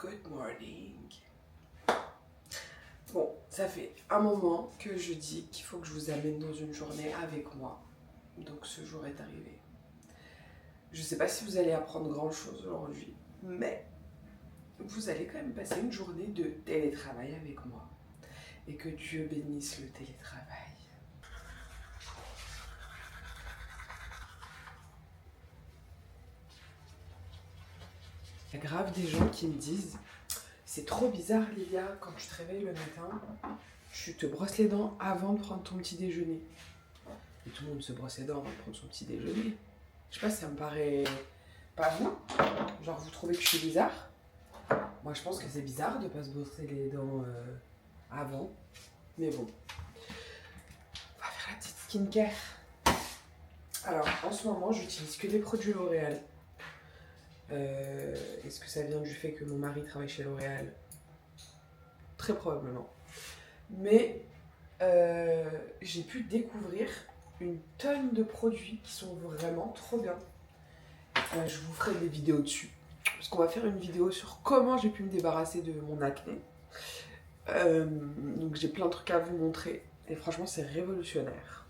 Good morning. Bon, ça fait un moment que je dis qu'il faut que je vous amène dans une journée avec moi. Donc ce jour est arrivé. Je sais pas si vous allez apprendre grand chose aujourd'hui, mais vous allez quand même passer une journée de télétravail avec moi. Et que Dieu bénisse le télétravail. Il y a grave des gens qui me disent « C'est trop bizarre Lilia, quand tu te réveilles le matin, tu te brosses les dents avant de prendre ton petit déjeuner. » Et tout le monde se brosse les dents avant de prendre son petit déjeuner. Je sais pas si ça me paraît pas vous. Genre vous trouvez que je suis bizarre. Moi je pense que c'est bizarre de pas se brosser les dents avant. Mais bon. On va faire la petite skincare. Alors en ce moment j'utilise que des produits L'Oréal. Est-ce que ça vient du fait que mon mari travaille chez L'Oréal? Très probablement. Mais j'ai pu découvrir une tonne de produits qui sont vraiment trop bien. Je vous ferai des vidéos dessus. Parce qu'on va faire une vidéo sur comment j'ai pu me débarrasser de mon acné. Donc j'ai plein de trucs à vous montrer. Et franchement, c'est révolutionnaire.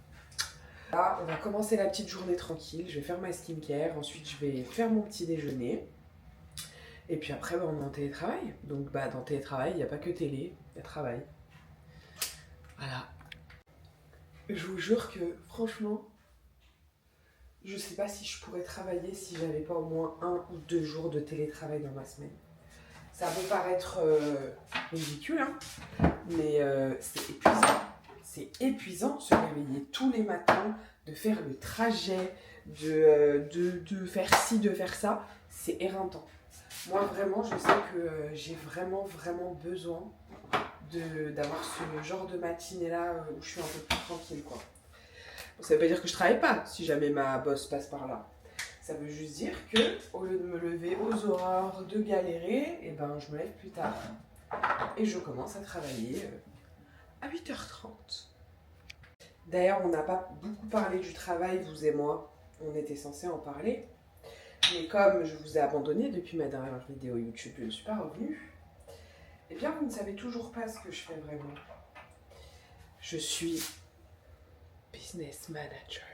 Là, on va commencer la petite journée tranquille. Je vais faire ma skincare. Ensuite, je vais faire mon petit déjeuner. Et puis après, on est en télétravail. Donc dans télétravail, il n'y a pas que télé, il y a travail. Voilà. Je vous jure que, franchement, je sais pas si je pourrais travailler si j'avais pas au moins 1 ou 2 jours de télétravail dans ma semaine. Ça peut paraître ridicule, hein, mais c'est épuisant. C'est épuisant de se réveiller tous les matins, de faire le trajet, de faire ci, de faire ça. C'est éreintant. Moi, vraiment, je sais que j'ai vraiment besoin d'avoir ce genre de matinée-là où je suis un peu plus tranquille, quoi. Bon, ça veut pas dire que je travaille pas, si jamais ma boss passe par là. Ça veut juste dire que, au lieu de me lever aux aurores, de galérer, eh ben, je me lève plus tard. Et je commence à travailler à 8h30. D'ailleurs, on n'a pas beaucoup parlé du travail, vous et moi. On était censés en parler. Mais comme je vous ai abandonné depuis ma dernière vidéo YouTube, je ne suis pas revenue. Eh bien, vous ne savez toujours pas ce que je fais vraiment. Je suis business manager.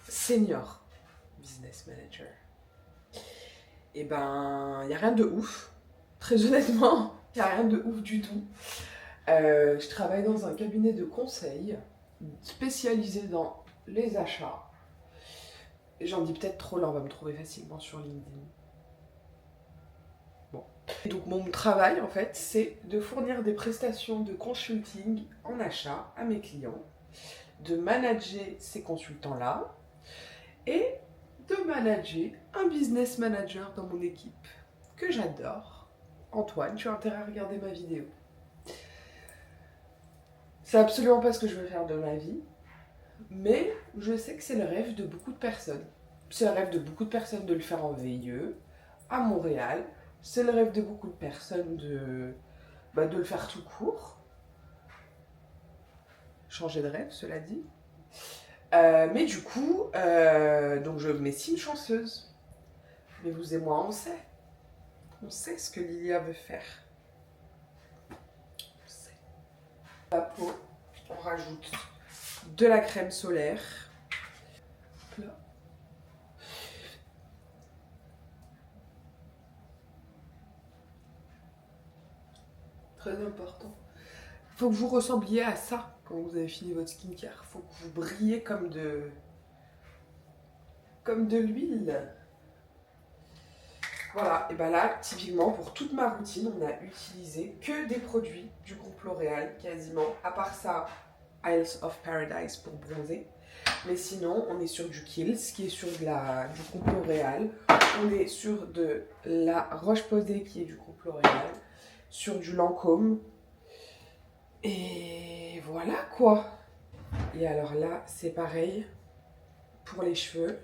Senior business manager. Et ben, il n'y a rien de ouf. Très honnêtement, il n'y a rien de ouf du tout. Je travaille dans un cabinet de conseil spécialisé dans les achats. J'en dis peut-être trop, là on va me trouver facilement sur LinkedIn. Bon. Et donc mon travail en fait, c'est de fournir des prestations de consulting en achat à mes clients, de manager ces consultants-là et de manager un business manager dans mon équipe que j'adore. Antoine, tu as intérêt à regarder ma vidéo. C'est absolument pas ce que je veux faire de ma vie, mais je sais que c'est le rêve de beaucoup de personnes. C'est le rêve de beaucoup de personnes de le faire en VIE, à Montréal. C'est le rêve de beaucoup de personnes de le faire tout court. Changer de rêve, cela dit. Mais du coup, donc je m'estime chanceuse. Mais vous et moi, on sait. On sait ce que Lilia veut faire. On sait. La peau, on rajoute de la crème solaire. Là. Très important. Il faut que vous ressembliez à ça quand vous avez fini votre skincare. Il faut que vous brillez comme de l'huile. Voilà, et bien là, typiquement, pour toute ma routine, on a utilisé que des produits du groupe L'Oréal, quasiment. À part ça, Isles of Paradise pour bronzer. Mais sinon, on est sur du Kiehl's, qui est sur du groupe L'Oréal. On est sur de la Roche-Posay, qui est du groupe L'Oréal. Sur du Lancôme. Et voilà quoi. Et alors là, c'est pareil pour les cheveux.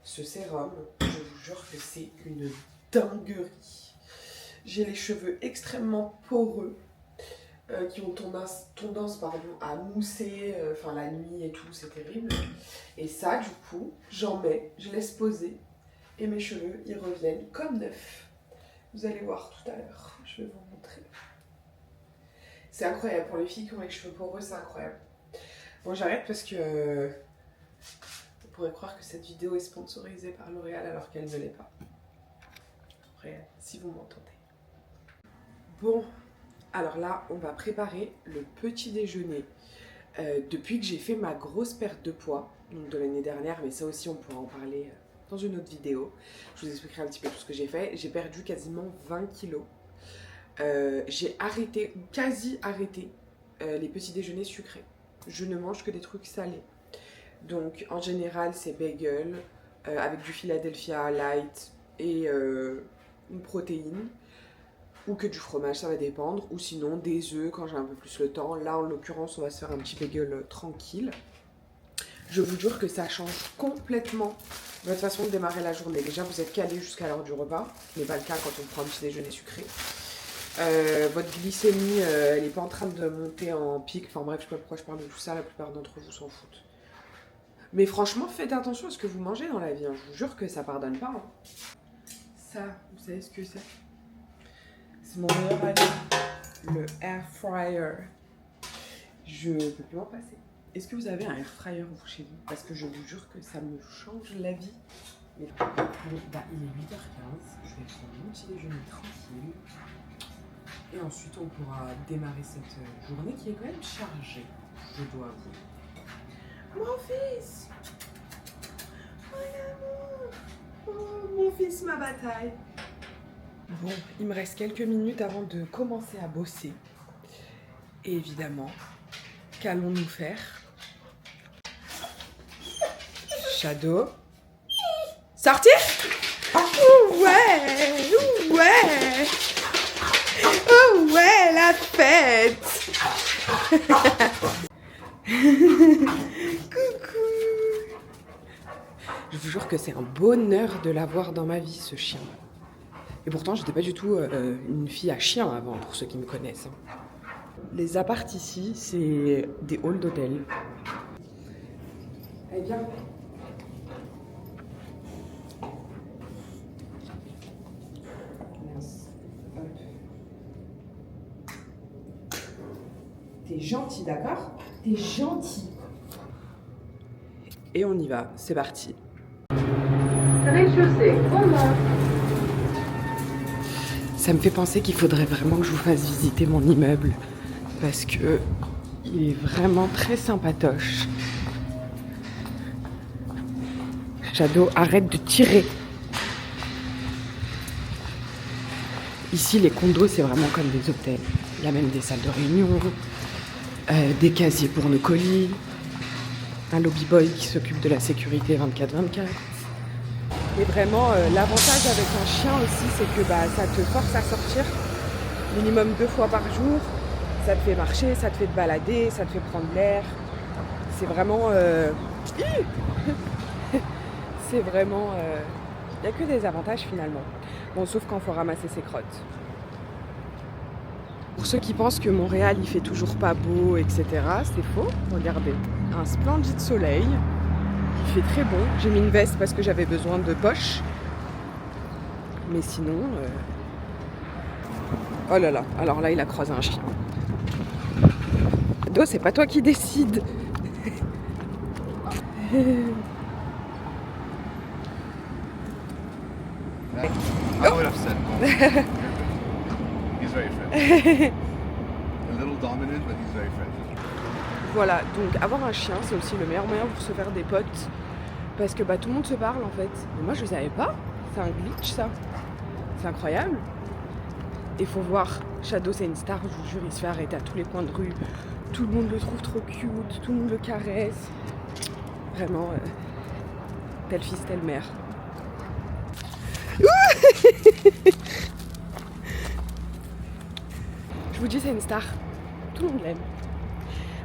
Ce sérum, je vous jure que c'est une dinguerie. J'ai les cheveux extrêmement poreux qui ont tendance à mousser la nuit et tout, c'est terrible. Et ça, du coup, j'en mets, je laisse poser Et mes cheveux, ils reviennent comme neufs. Vous allez voir tout à l'heure, je vais vous montrer. C'est incroyable, pour les filles qui ont les cheveux poreux, c'est incroyable. Bon, j'arrête parce que on pourrait croire que cette vidéo est sponsorisée par L'Oréal alors qu'elle ne l'est pas. L'Oréal, si vous m'entendez. Bon, alors là, on va préparer le petit déjeuner. Depuis que j'ai fait ma grosse perte de poids, donc de l'année dernière, mais ça aussi on pourra en parler dans une autre vidéo. Je vous expliquerai un petit peu tout ce que j'ai fait. J'ai perdu quasiment 20 kilos. J'ai arrêté, ou quasi arrêté, les petits déjeuners sucrés. Je ne mange que des trucs salés. Donc en général c'est bagel avec du Philadelphia light et une protéine. Ou que du fromage, ça va dépendre. Ou sinon des œufs quand j'ai un peu plus le temps. Là en l'occurrence on va se faire un petit bagel tranquille. Je vous jure que ça change complètement votre façon de démarrer la journée. Déjà vous êtes calé jusqu'à l'heure du repas. Ce n'est pas le cas quand on prend un petit déjeuner sucré. Votre glycémie, elle n'est pas en train de monter en pic. Enfin bref, je sais pas pourquoi je parle de tout ça, la plupart d'entre vous s'en foutent. Mais franchement, faites attention à ce que vous mangez dans la vie. Hein. Je vous jure que ça pardonne pas. Hein. Ça, vous savez ce que c'est? C'est mon meilleur ami, le air fryer. Je peux plus m'en passer. Est-ce que vous avez un air fryer vous chez vous? Parce que je vous jure que ça me change la vie. Mais bon, bah, il est 8h15. Je vais prendre mon petit déjeuner tranquille. Et ensuite, on pourra démarrer cette journée qui est quand même chargée, je dois avouer. Mon fils! Mon amour! Oh, mon fils, ma bataille! Bon, il me reste quelques minutes avant de commencer à bosser. Et évidemment, qu'allons-nous faire? Shadow. Sortir? Ouais! Ouais! Oh ouais, la fête! Coucou! Je vous jure que c'est un bonheur de l'avoir dans ma vie, ce chien. Et pourtant, j'étais pas du tout une fille à chien avant, pour ceux qui me connaissent. Les apparts ici, c'est des halls d'hôtel. Allez, viens. T'es gentil, d'accord? T'es gentil. Et on y va, c'est parti. Rez-de-chaussée, on monte. Ça me fait penser qu'il faudrait vraiment que je vous fasse visiter mon immeuble. Parce que il est vraiment très sympatoche. Shadow, arrête de tirer. Ici, les condos, c'est vraiment comme des hôtels. Il y a même des salles de réunion. Des casiers pour nos colis, un lobby boy qui s'occupe de la sécurité 24/24. Et vraiment, l'avantage avec un chien aussi, c'est que ça te force à sortir minimum 2 fois par jour. Ça te fait marcher, ça te fait te balader, ça te fait prendre l'air. C'est vraiment... c'est vraiment... Il n'y a que des avantages finalement. Bon, sauf quand il faut ramasser ses crottes. Pour ceux qui pensent que Montréal il fait toujours pas beau, etc., c'est faux. Regardez, un splendide soleil, il fait très bon. J'ai mis une veste parce que j'avais besoin de poche. Mais sinon... Oh là là, alors là il a croisé un chien. Do, c'est pas toi qui décide. I would have said no. He's very friendly. A little dominant, but he's very friendly. Voilà, donc avoir un chien, c'est aussi le meilleur moyen pour se faire des potes. Parce que tout le monde se parle en fait. Mais moi je savais pas, c'est un glitch ça. C'est incroyable. Et faut voir, Shadow c'est une star, je vous jure, il se fait arrêter à tous les coins de rue. Tout le monde le trouve trop cute, tout le monde le caresse. Vraiment, tel fils, telle mère. Je vous dis, c'est une star. Tout le monde l'aime.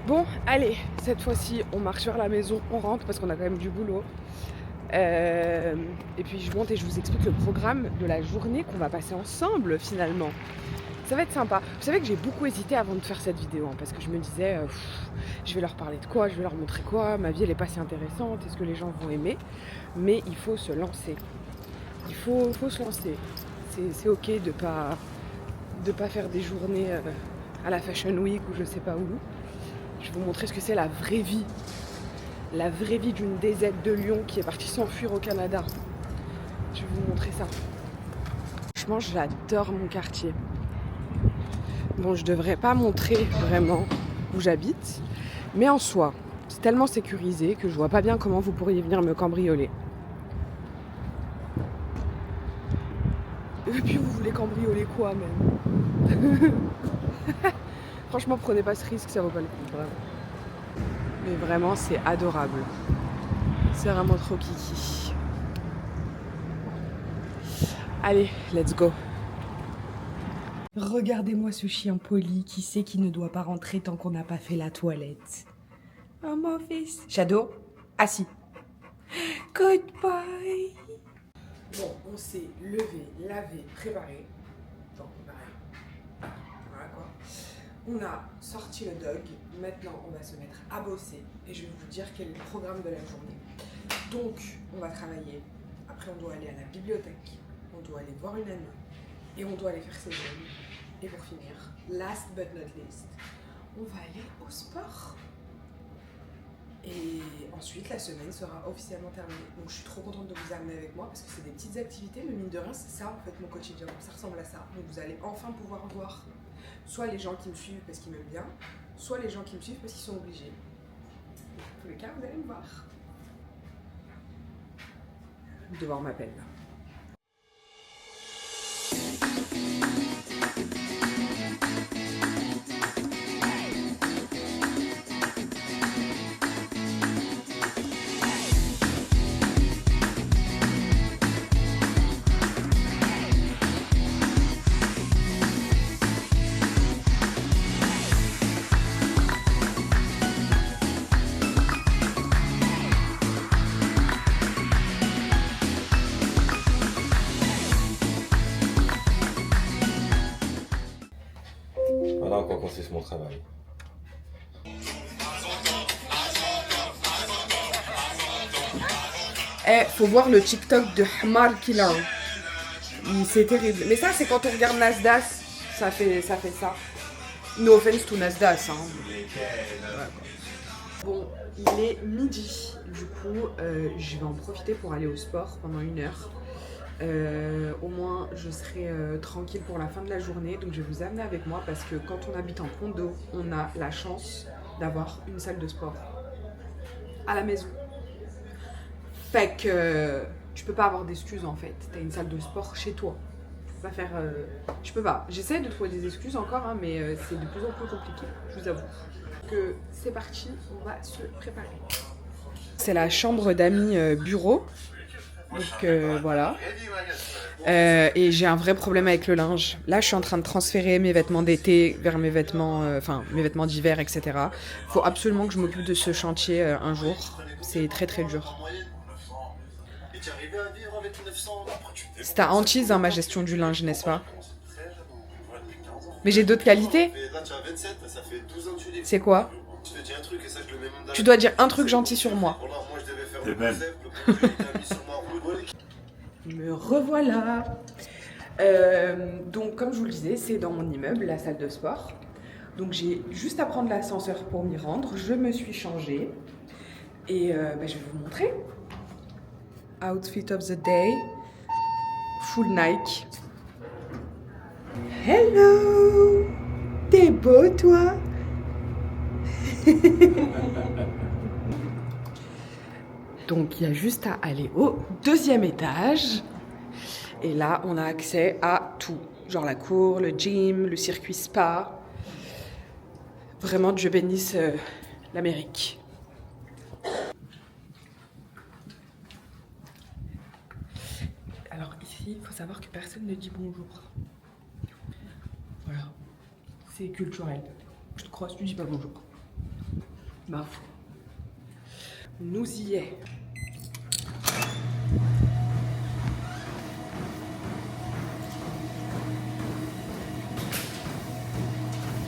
Bon, allez, cette fois-ci, on marche vers la maison, on rentre parce qu'on a quand même du boulot. Et puis je monte et je vous explique le programme de la journée qu'on va passer ensemble finalement. Ça va être sympa. Vous savez que j'ai beaucoup hésité avant de faire cette vidéo parce que je me disais je vais leur parler de quoi, je vais leur montrer quoi, ma vie elle est pas si intéressante, est-ce que les gens vont aimer? Mais il faut se lancer. Il faut se lancer. C'est ok de pas faire des journées à la Fashion Week ou je sais pas où. Je vais vous montrer ce que c'est la vraie vie. La vraie vie d'une DZ de Lyon qui est partie s'enfuir au Canada. Je vais vous montrer ça. Franchement, j'adore mon quartier. Bon, je devrais pas montrer vraiment où j'habite, mais en soi, c'est tellement sécurisé que je vois pas bien comment vous pourriez venir me cambrioler. Et puis vous voulez cambrioler quoi même? Franchement, prenez pas ce risque, ça vaut pas le coup, vraiment. Mais vraiment, c'est adorable. C'est vraiment trop kiki. Allez, let's go. Regardez-moi ce chien poli qui sait qu'il ne doit pas rentrer tant qu'on n'a pas fait la toilette. Oh mon fils. Shadow, assis. Goodbye. Bon, on s'est levé, lavé, préparé. Bon, préparé. Voilà quoi. On a sorti le dog. Maintenant, on va se mettre à bosser. Et je vais vous dire quel est le programme de la journée. Donc, on va travailler. Après, on doit aller à la bibliothèque. On doit aller voir une amie. Et on doit aller faire ses jeunes. Et pour finir, last but not least, on va aller au sport. Et ensuite, la semaine sera officiellement terminée. Donc je suis trop contente de vous amener avec moi parce que c'est des petites activités, mais mine de rien, c'est ça en fait mon quotidien. Ça ressemble à ça. Donc vous allez enfin pouvoir voir soit les gens qui me suivent parce qu'ils m'aiment bien, soit les gens qui me suivent parce qu'ils sont obligés. Dans tous les cas, vous allez me voir. Le devoir m'appelle là. Voilà en quoi consiste mon travail. Faut voir le TikTok de Hamar Killer. C'est terrible. Mais ça, c'est quand on regarde Nasdaq, ça fait ça. No offense to Nasdaq. Hein. Ouais, bon, il est midi. Du coup, je vais en profiter pour aller au sport pendant 1 heure. Au moins, je serai tranquille pour la fin de la journée. Donc, je vais vous amener avec moi parce que quand on habite en condo, on a la chance d'avoir une salle de sport à la maison. Fait que tu peux pas avoir d'excuses en fait. T'as une salle de sport chez toi. Tu peux pas faire. Je peux pas. J'essaie de trouver des excuses encore, hein, mais c'est de plus en plus compliqué, je vous avoue. Que c'est parti, on va se préparer. C'est la chambre d'amis bureau. Donc voilà. Et j'ai un vrai problème avec le linge. Là, je suis en train de transférer mes vêtements d'été vers mes vêtements d'hiver, etc. Faut absolument que je m'occupe de ce chantier un jour. C'est très très dur. C'est à hantise hein, ma gestion du linge, n'est-ce pas? Mais j'ai d'autres qualités. C'est quoi? Tu dois dire un truc gentil sur moi. T'es belle. Me revoilà. Donc comme je vous le disais, c'est dans mon immeuble, la salle de sport. Donc j'ai juste à prendre l'ascenseur pour m'y rendre. Je me suis changée. Et je vais vous montrer. Outfit of the day. Full Nike. Hello! T'es beau toi? Donc il y a juste à aller au 2e étage. Et là, on a accès à tout. Genre la cour, le gym, le circuit spa. Vraiment, Dieu bénisse l'Amérique. Alors ici, il faut savoir que personne ne dit bonjour. Voilà. C'est culturel. Je te croise, tu dis pas bonjour. Ma foi. Nous y est.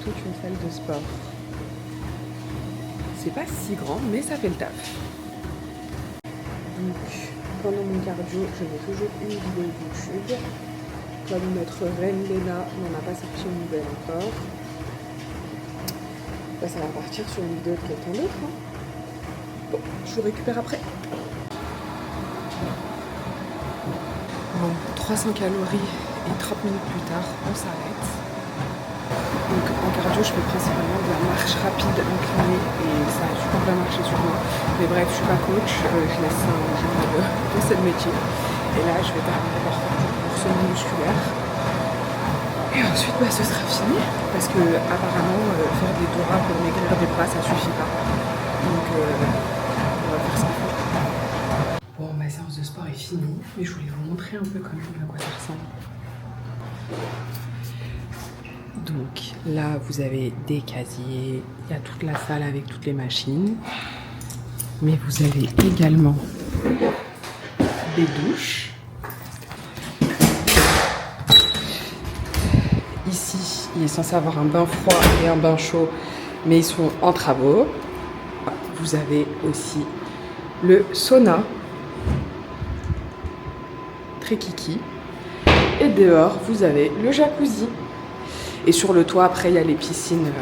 Toute une salle de sport. C'est pas si grand, mais ça fait le taf. Donc, pendant mon cardio, je mets toujours une vidéo YouTube. Comme notre reine Léna n'en a pas sorti une nouvelle encore. Bah, ça va partir sur une vidéo de quelqu'un d'autre. Hein. Bon, je vous récupère après. Bon, 300 calories et 30 minutes plus tard, on s'arrête. Donc en cardio, je fais principalement de la marche rapide inclinée et ça a super bien marché sur moi. Mais bref, je suis pas coach, je laisse ça aux gens de ce métier. Et là, je vais terminer par faire du renforcement musculaire. Et ensuite, bah, ce sera fini. Parce que apparemment, faire des doigts pour maigrir des bras, ça suffit pas. Donc, on va faire ça. Bon, ma séance de sport est finie, mais je voulais vous montrer un peu quand même à quoi ça ressemble. Donc là, vous avez des casiers, il y a toute la salle avec toutes les machines. Mais vous avez également des douches. Ici, il est censé avoir un bain froid et un bain chaud, mais ils sont en travaux. Vous avez aussi le sauna. Très kiki. Et dehors, vous avez le jacuzzi. Et sur le toit, après, il y a les piscines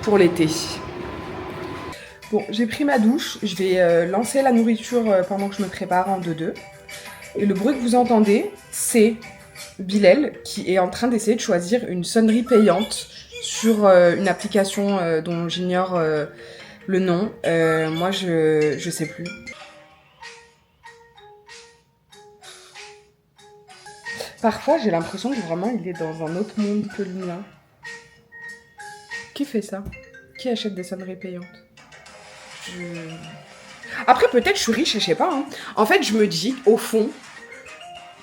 pour l'été. Bon, j'ai pris ma douche. Je vais lancer la nourriture pendant que je me prépare en 2-2. Et le bruit que vous entendez, c'est Bilal qui est en train d'essayer de choisir une sonnerie payante sur une application dont j'ignore le nom. Moi, je sais plus. Parfois, j'ai l'impression que vraiment, il est dans un autre monde que le mien. Qui fait ça? Qui achète des sonneries payantes? Après, peut-être je suis riche et je sais pas. Hein. En fait, je me dis, au fond,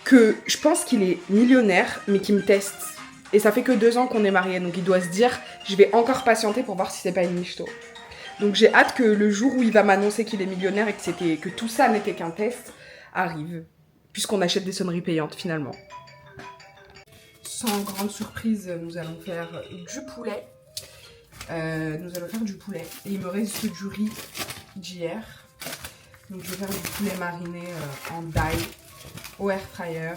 que je pense qu'il est millionnaire, mais qu'il me teste. Et ça fait que 2 ans qu'on est mariés, donc il doit se dire, je vais encore patienter pour voir si c'est pas une michto. Donc j'ai hâte que le jour où il va m'annoncer qu'il est millionnaire et que tout ça n'était qu'un test, arrive. Puisqu'on achète des sonneries payantes, finalement. Sans grande surprise, nous allons faire du poulet. Et il me reste du riz d'hier. Donc je vais faire du poulet mariné en d'ail au air fryer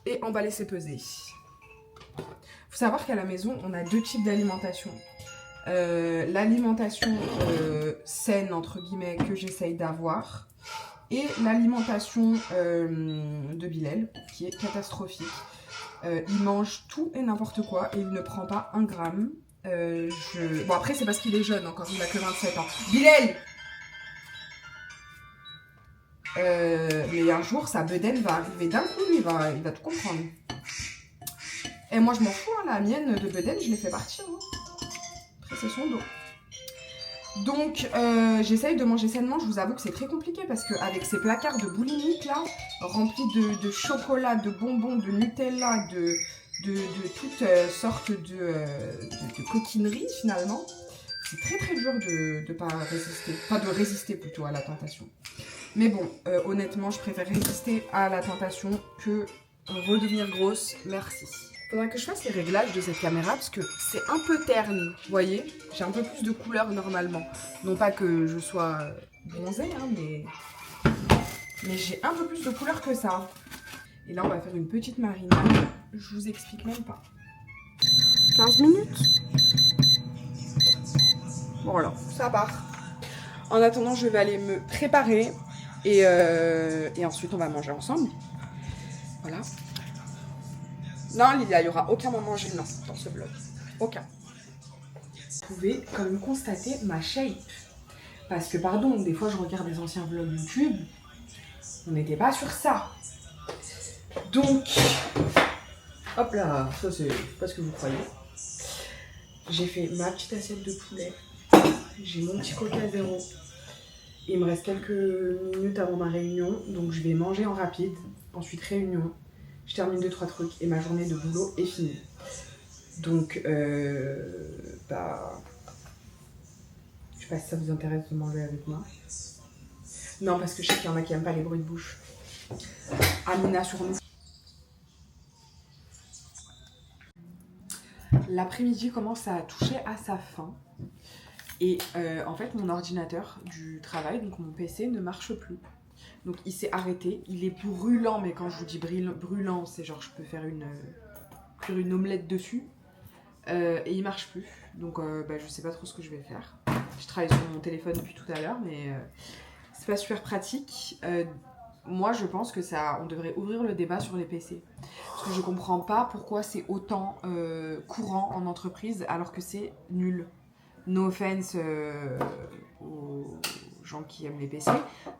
et emballer c'est pesé. Faut savoir qu'à la maison on a 2 types d'alimentation. L'alimentation saine entre guillemets que j'essaye d'avoir et l'alimentation de Bilal qui est catastrophique. Il mange tout et n'importe quoi et il ne prend pas 1 gramme. Bon après c'est parce qu'il est jeune encore, il a que 27 ans. Bilal! Mais un jour sa bedaine va arriver d'un coup, il va tout comprendre. Et moi je m'en fous, hein, la mienne de bedaine je l'ai fait partir. Hein. Tresser son dos. Donc j'essaye de manger sainement, je vous avoue que c'est très compliqué parce qu'avec ces placards de boulimiques là, remplis de chocolat, de bonbons, de Nutella, de toutes sortes de coquineries finalement, c'est très très dur de pas résister, enfin de résister plutôt à la tentation. Mais bon, honnêtement, je préfère résister à la tentation que redevenir grosse, merci. Faudrait que je fasse les réglages de cette caméra parce que c'est un peu terne, vous voyez. J'ai un peu plus de couleur normalement. Non pas que je sois bronzée, hein, mais j'ai un peu plus de couleur que ça. Et là, on va faire une petite marinade. Je vous explique même pas. 15 minutes. Bon alors, ça part. En attendant, je vais aller me préparer et ensuite on va manger ensemble. Voilà. Non, Lilia, il n'y aura aucun moment gênant dans ce vlog. Aucun. Vous pouvez quand même constater ma shape. Parce que, pardon, des fois je regarde des anciens vlogs YouTube. On n'était pas sur ça. Donc, hop là, ça c'est pas ce que vous croyez. J'ai fait ma petite assiette de poulet. J'ai mon petit Coca zéro. Il me reste quelques minutes avant ma réunion. Donc je vais manger en rapide. Ensuite réunion. Je termine 2-3 trucs et ma journée de boulot est finie. Donc, bah... je sais pas si ça vous intéresse de manger avec moi. Non, parce que je sais qu'il y en a qui n'aiment pas les bruits de bouche. Amina sur nous. L'après-midi commence à toucher à sa fin. Et en fait, mon ordinateur du travail, donc mon PC, ne marche plus. Donc il s'est arrêté, il est brûlant, mais quand je vous dis brûlant, c'est genre je peux faire une omelette dessus. Et il marche plus, donc je sais pas trop ce que je vais faire. Je travaille sur mon téléphone depuis tout à l'heure, mais c'est pas super pratique. Moi je pense que on devrait ouvrir le débat sur les PC. Parce que je comprends pas pourquoi c'est autant courant en entreprise alors que c'est nul. No offense aux gens qui aiment les PC,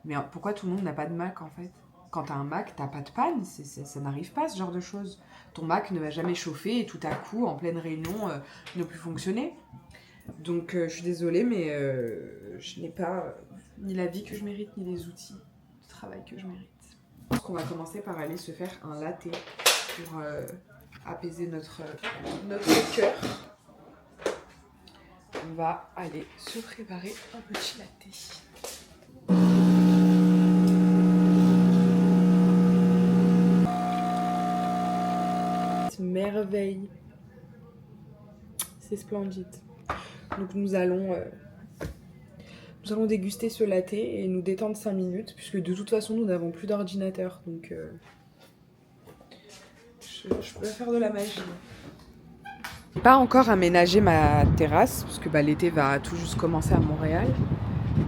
mais pourquoi tout le monde n'a pas de Mac en fait? Quand t'as un Mac, t'as pas de panne, ça n'arrive pas ce genre de choses. Ton Mac ne va jamais chauffer et tout à coup, en pleine réunion, ne plus fonctionner. Donc je suis désolée, mais je n'ai pas ni la vie que je mérite, ni les outils de travail que je mérite. Je pense qu'on va commencer par aller se faire un latte pour apaiser notre cœur. On va aller se préparer un petit latte. Merveille. C'est splendide. Donc nous allons déguster ce latte et nous détendre 5 minutes puisque de toute façon nous n'avons plus d'ordinateur. Donc je peux faire de la magie. J'ai pas encore aménagé ma terrasse parce que l'été va tout juste commencer à Montréal.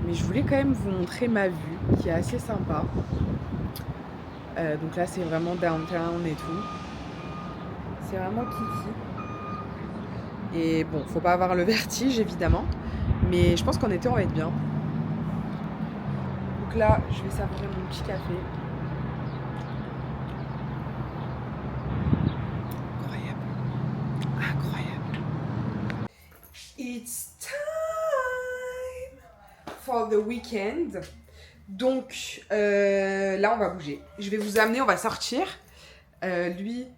Mais je voulais quand même vous montrer ma vue qui est assez sympa. Donc là c'est vraiment downtown et tout. C'est vraiment kiki. Et bon, faut pas avoir le vertige évidemment, mais je pense qu'en été on va être bien. Donc là, je vais savourer mon petit café. Incroyable. Incroyable. It's time for the weekend. Donc là, on va bouger. Je vais vous amener, on va sortir. Lui...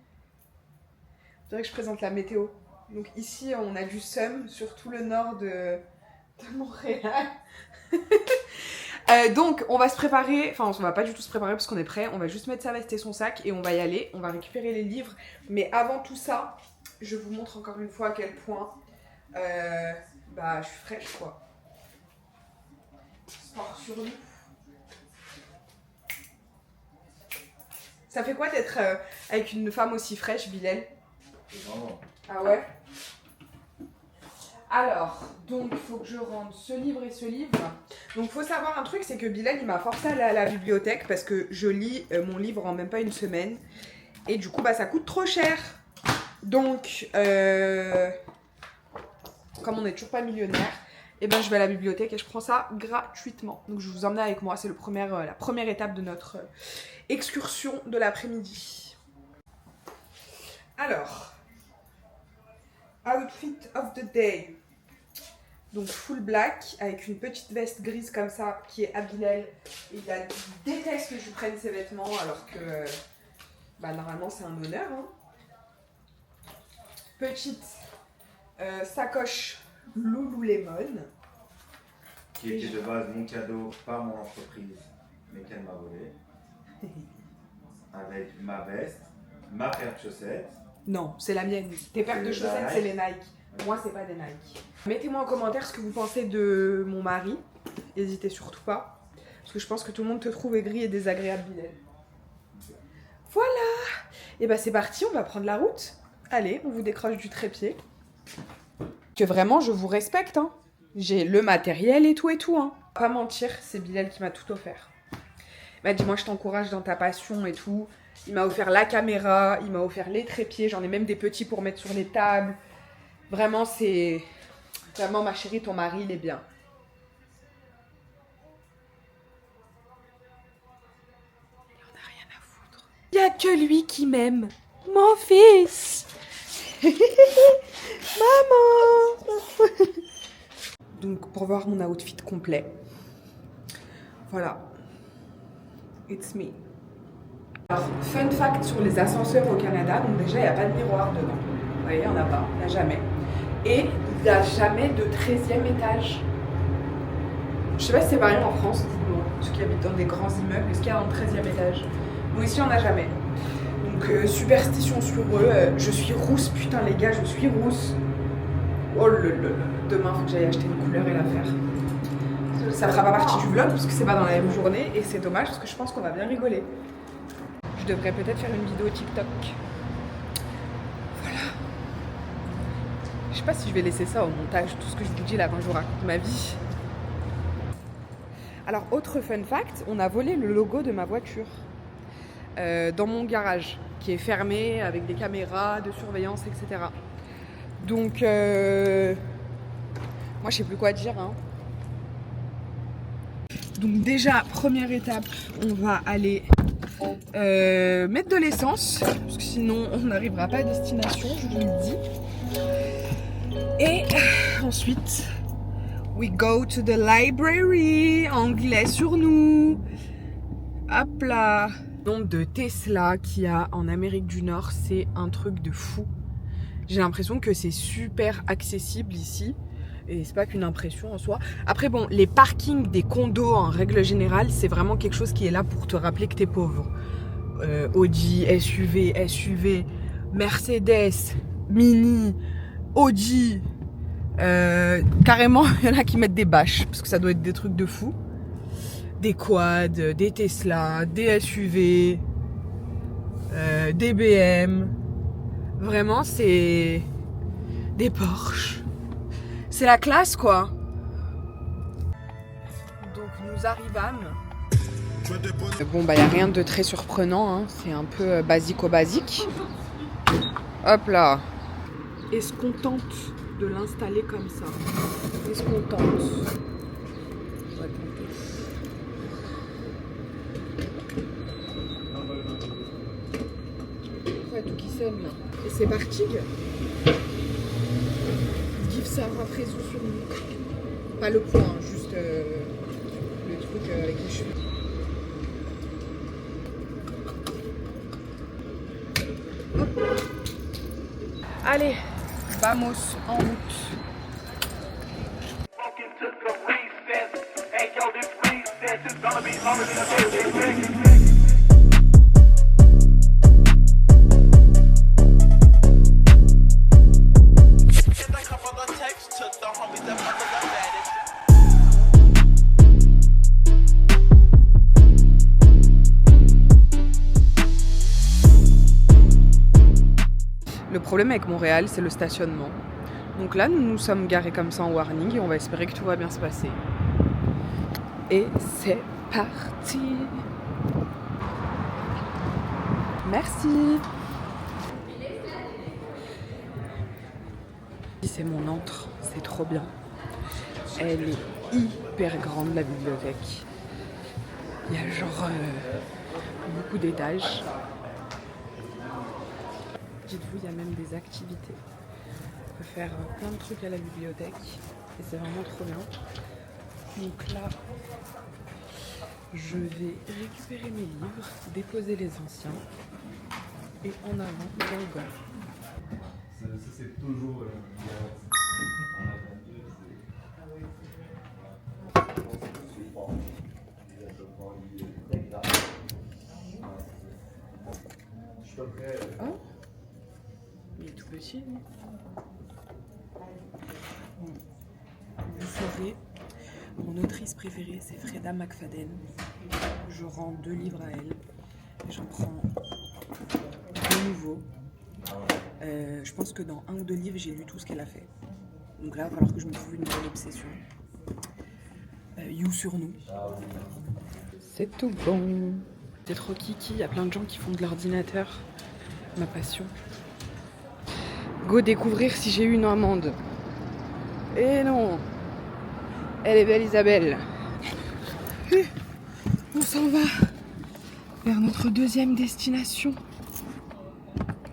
Je dirais que je présente la météo. Donc ici, on a du seum sur tout le nord de Montréal. Donc, on va se préparer. Enfin, on va pas du tout se préparer parce qu'on est prêt. On va juste mettre sa veste et son sac et on va y aller. On va récupérer les livres. Mais avant tout ça, je vous montre encore une fois à quel point je suis fraîche, quoi. Sport sur nous. Ça fait quoi d'être avec une femme aussi fraîche, Bilal? Vraiment. Ah ouais? Alors, donc il faut que je rende ce livre et ce livre. Donc il faut savoir un truc, c'est que Bilal il m'a forcé à aller à la bibliothèque parce que je lis mon livre en même pas une semaine. Et du coup ça coûte trop cher. Donc comme on n'est toujours pas millionnaire, je vais à la bibliothèque et je prends ça gratuitement. Donc je vais vous emmener avec moi, c'est la première étape de notre excursion de l'après-midi. Alors, outfit of the day. Donc full black avec une petite veste grise comme ça qui est à Bilal. Et il déteste que je prenne ses vêtements alors que normalement c'est un honneur. Hein. Petite sacoche Lululemon. Qui était de base mon cadeau par mon entreprise, mais qu'elle m'a volé. Avec ma veste, ma paire de chaussettes. Non, c'est la mienne. Tes paires de chaussettes, c'est les Nike. Moi, c'est pas des Nike. Mettez-moi en commentaire ce que vous pensez de mon mari. N'hésitez surtout pas. Parce que je pense que tout le monde te trouve aigri et désagréable, Bilal. Voilà. Et c'est parti, on va prendre la route. Allez, on vous décroche du trépied. Que vraiment, je vous respecte. Hein. J'ai le matériel et tout hein. Pas mentir, c'est Bilal qui m'a tout offert. Il m'a dit, moi, je t'encourage dans ta passion et tout. Il m'a offert la caméra, il m'a offert les trépieds. J'en ai même des petits pour mettre sur les tables. Vraiment, c'est... Vraiment, ma chérie, ton mari, il est bien. Il en a rien à foutre. Il n'y a que lui qui m'aime. Mon fils. Maman. Donc, pour voir mon outfit complet. Voilà. It's me. Alors, fun fact sur les ascenseurs au Canada. Donc déjà, il n'y a pas de miroir dedans. Vous voyez, il n'y en a pas. Il n'y a jamais. Et il n'y a jamais de 13e étage. Je sais pas si c'est pareil en France, dites-moi. Ceux qui habitent dans des grands immeubles, est-ce qu'il y a un 13e étage? Nous ici, on n'a jamais. Donc, superstition sur eux. Je suis rousse, putain les gars, je suis rousse. Oh là là là. Demain, faut que j'aille acheter une couleur et la faire. Ça fera pas partie du vlog parce que c'est pas dans la même journée et c'est dommage parce que je pense qu'on va bien rigoler. Je devrais peut-être faire une vidéo TikTok. Voilà. Je sais pas si je vais laisser ça au montage, tout ce que je vous dis là quand je vous raconte ma vie. Alors, autre fun fact, on a volé le logo de ma voiture dans mon garage, qui est fermé avec des caméras de surveillance, etc. Donc, moi je sais plus quoi dire. Hein. Donc déjà, première étape, on va aller mettre de l'essence, parce que sinon on n'arrivera pas à destination, je vous le dis. Et ensuite... we go to the library, anglais sur nous. Hop là. Le nombre de Tesla qu'il y a en Amérique du Nord, c'est un truc de fou. J'ai l'impression que c'est super accessible ici. Et c'est pas qu'une impression en soi. Après bon, les parkings des condos en règle générale, c'est vraiment quelque chose qui est là pour te rappeler que t'es pauvre. Audi, SUV, Mercedes, Mini, Audi... carrément, il y en a qui mettent des bâches parce que ça doit être des trucs de fou. Des quads, des Tesla, des SUV, des BM. Vraiment, c'est des Porsche. C'est la classe, quoi. Donc, nous arrivâmes. Bon, bah, il n'y a rien de très surprenant. Hein. C'est un peu basico-basique. Hop là. Est-ce qu'on tente de l'installer comme ça? Est-ce qu'on tente? On va tenter. Ouais, tout qui sonne là. Et c'est parti. Give ça après sur nous. Pas le point, juste le truc avec les cheveux. Hop. Allez. Vamos en route. Le problème avec Montréal, c'est le stationnement. Donc là, nous nous sommes garés comme ça en warning et on va espérer que tout va bien se passer. Et c'est parti! Merci! C'est mon antre, c'est trop bien. Elle est hyper grande, la bibliothèque. Il y a genre beaucoup d'étages. Dites-vous, il y a même des activités. On peut faire plein de trucs à la bibliothèque et c'est vraiment trop bien. Donc là, je vais récupérer mes livres, déposer les anciens et en avant, go. Ça c'est toujours Oh, il est tout petit. Vous savez, mon autrice préférée, c'est Freda McFadden. Je rends 2 livres à elle. Et j'en prends 2 nouveaux. Je pense que dans 1 ou 2 livres, j'ai lu tout ce qu'elle a fait. Donc là, il va falloir que je me trouve une nouvelle obsession. You sur nous. C'est tout bon. C'est trop kiki, il y a plein de gens qui font de l'ordinateur. Ma passion. Go découvrir si j'ai eu une amende. Eh non. Elle est belle Isabelle. On s'en va vers notre 2e destination.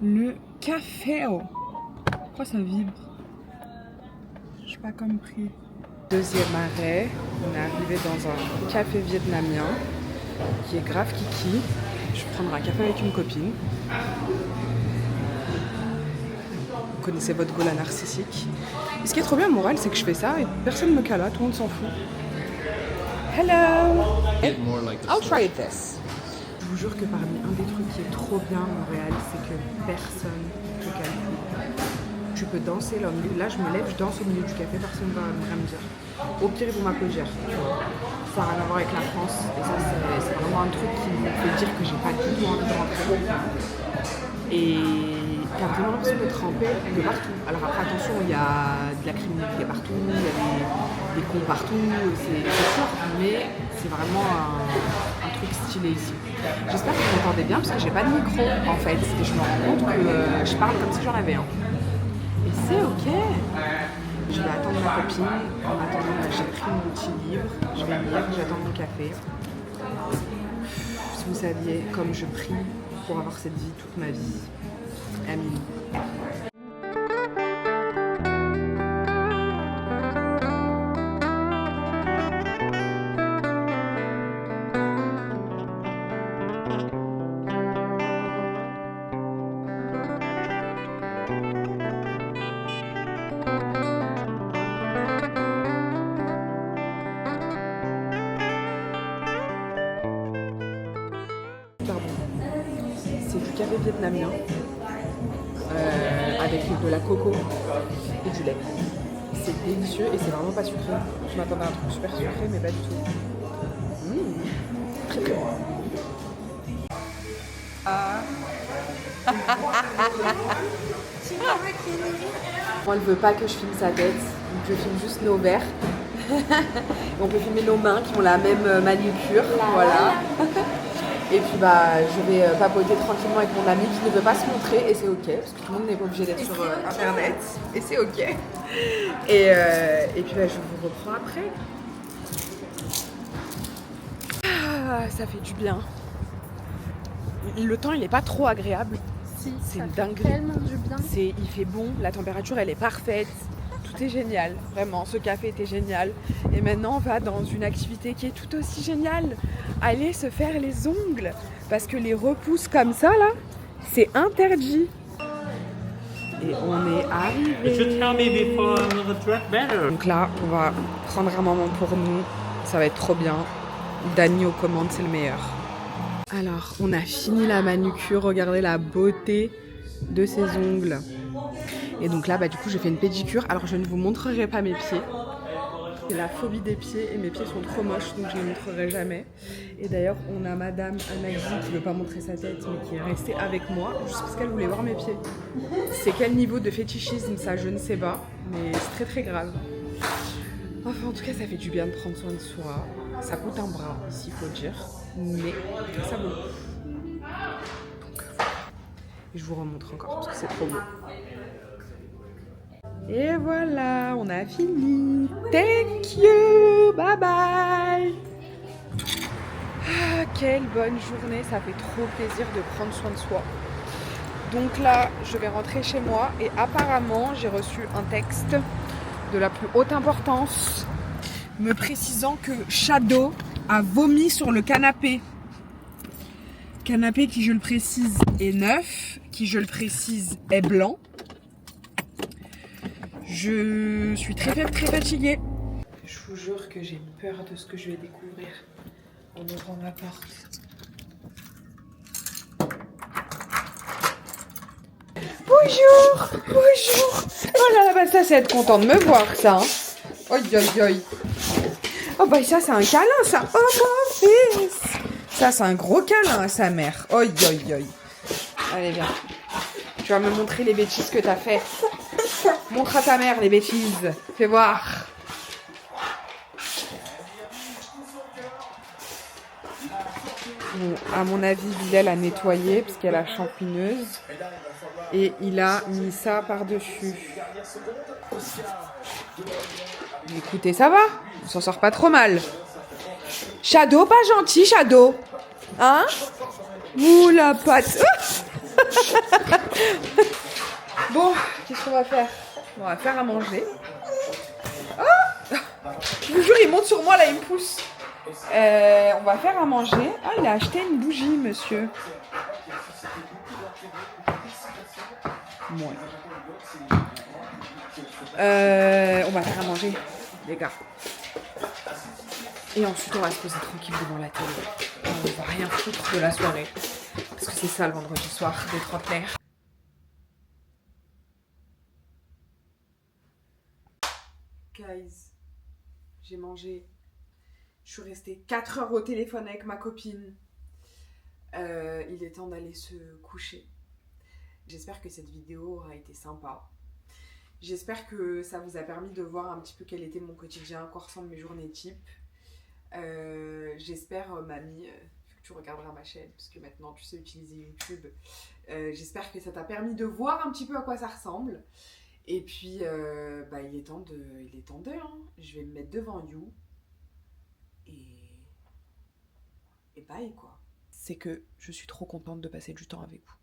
Le café. Pourquoi ça vibre? Je n'ai pas compris. 2e arrêt. On est arrivé dans un café vietnamien qui est grave kiki. Je vais prendre un café avec une copine. Vous connaissez votre gola narcissique. Et ce qui est trop bien à Montréal, c'est que je fais ça et personne me cala, tout le monde s'en fout. Hello! I'll try this. Je vous jure que parmi un des trucs qui est trop bien à Montréal, c'est que personne ne te calcule. tu peux danser là. Là, je me lève, je danse au milieu du café, personne ne va rien me dire. Au pire, ils vont m'applaudir, tu vois. Ça n'a rien à voir avec la France. Et ça, c'est vraiment un truc qui me fait dire que j'ai pas du tout envie de rentrer. Et t'as vraiment l'impression d'être trempé de partout. Alors après, attention, il y a de la criminalité partout, il y a des cons partout, c'est fort, mais c'est vraiment un truc stylé ici. J'espère que vous m'entendez bien parce que j'ai pas de micro en fait. Et je me rends compte que je parle comme si j'en avais un. Et c'est ok. Je vais attendre ma copine. En attendant, j'ai pris mon petit livre. Je vais lire, j'attends mon café. Si vous saviez comme je prie pour avoir cette vie toute ma vie. Amin. C'est du café vietnamien avec de la coco et du lait. C'est délicieux et c'est vraiment pas sucré. Je m'attendais à un truc super sucré mais pas du tout. Très très bon. Elle veut pas que je filme sa tête, donc je filme juste nos verres. On peut filmer nos mains qui ont la même manucure, voilà. Et puis je vais papoter tranquillement avec mon ami qui ne veut pas se montrer et c'est ok parce que tout le monde n'est pas obligé d'être sur internet et c'est ok. Et puis je vous reprends après. Ah, ça fait du bien. Le temps il n'est pas trop agréable. Si, c'est ça dingue. fait tellement du bien. Il fait bon, la température elle est parfaite. Tout est génial, vraiment, ce café était génial. Et maintenant on va dans une activité qui est tout aussi géniale. Aller se faire les ongles. Parce que les repousses comme ça là, c'est interdit. Et on est arrivé. Donc là, on va prendre un moment pour nous. Ça va être trop bien. Dany aux commandes, c'est le meilleur. Alors, on a fini la manucure. Regardez la beauté de ses ongles. Et donc là, du coup, j'ai fait une pédicure. Alors, je ne vous montrerai pas mes pieds. J'ai la phobie des pieds et mes pieds sont trop moches, donc je ne les montrerai jamais. Et d'ailleurs, on a madame Anaïs qui ne veut pas montrer sa tête, mais qui est restée avec moi, juste parce qu'elle voulait voir mes pieds. C'est quel niveau de fétichisme, ça, je ne sais pas, mais c'est très très grave. Enfin, en tout cas, ça fait du bien de prendre soin de soi. Ça coûte un bras, ici, il faut le dire, mais ça vaut le coup. Donc voilà. Et je vous remontre encore, parce que c'est trop beau. Et voilà, on a fini. Thank you, bye bye. Ah, quelle bonne journée, ça fait trop plaisir de prendre soin de soi. Donc là, je vais rentrer chez moi et apparemment, j'ai reçu un texte de la plus haute importance me précisant que Shadow a vomi sur le canapé. Canapé qui, je le précise, est neuf, qui, je le précise, est blanc. Je suis très fatiguée. Je vous jure que j'ai peur de ce que je vais découvrir en ouvrant ma porte. Bonjour, bonjour. Oh là là, ça c'est être content de me voir, ça. Hein. Oi, oi, oi. Oh ça c'est un câlin, ça. Oh mon fils. Ça c'est un gros câlin à sa mère. Oi, oi, oi. Allez, viens. Tu vas me montrer les bêtises que t'as fait. Montre à ta mère les bêtises. Fais voir. Bon, à mon avis, Bilal a nettoyé parce qu'elle a champouineuse. Et il a mis ça par-dessus. Écoutez, ça va. On s'en sort pas trop mal. Shadow, pas gentil, Shadow. Hein? Ouh, la patte. Bon, qu'est-ce qu'on va faire? On va faire à manger. Oh, je vous jure, il monte sur moi, là, il me pousse. On va faire à manger. Ah, il a acheté une bougie, monsieur. Ouais. On va faire à manger, les gars. Et ensuite, on va se poser tranquille devant la télé. On va rien foutre de la soirée. Parce que c'est ça, le vendredi soir des trentenaires. guys. J'ai mangé. Je suis restée 4 heures au téléphone avec ma copine. Il est temps d'aller se coucher. J'espère que cette vidéo aura été sympa. J'espère que ça vous a permis de voir un petit peu quel était mon quotidien, à quoi ressemblent mes journées type. J'espère, mamie, vu que tu regarderas ma chaîne, parce que maintenant tu sais utiliser YouTube, j'espère que ça t'a permis de voir un petit peu à quoi ça ressemble. Et puis, il est temps de, hein. Je vais me mettre devant You. Et bye, quoi. C'est que je suis trop contente de passer du temps avec vous.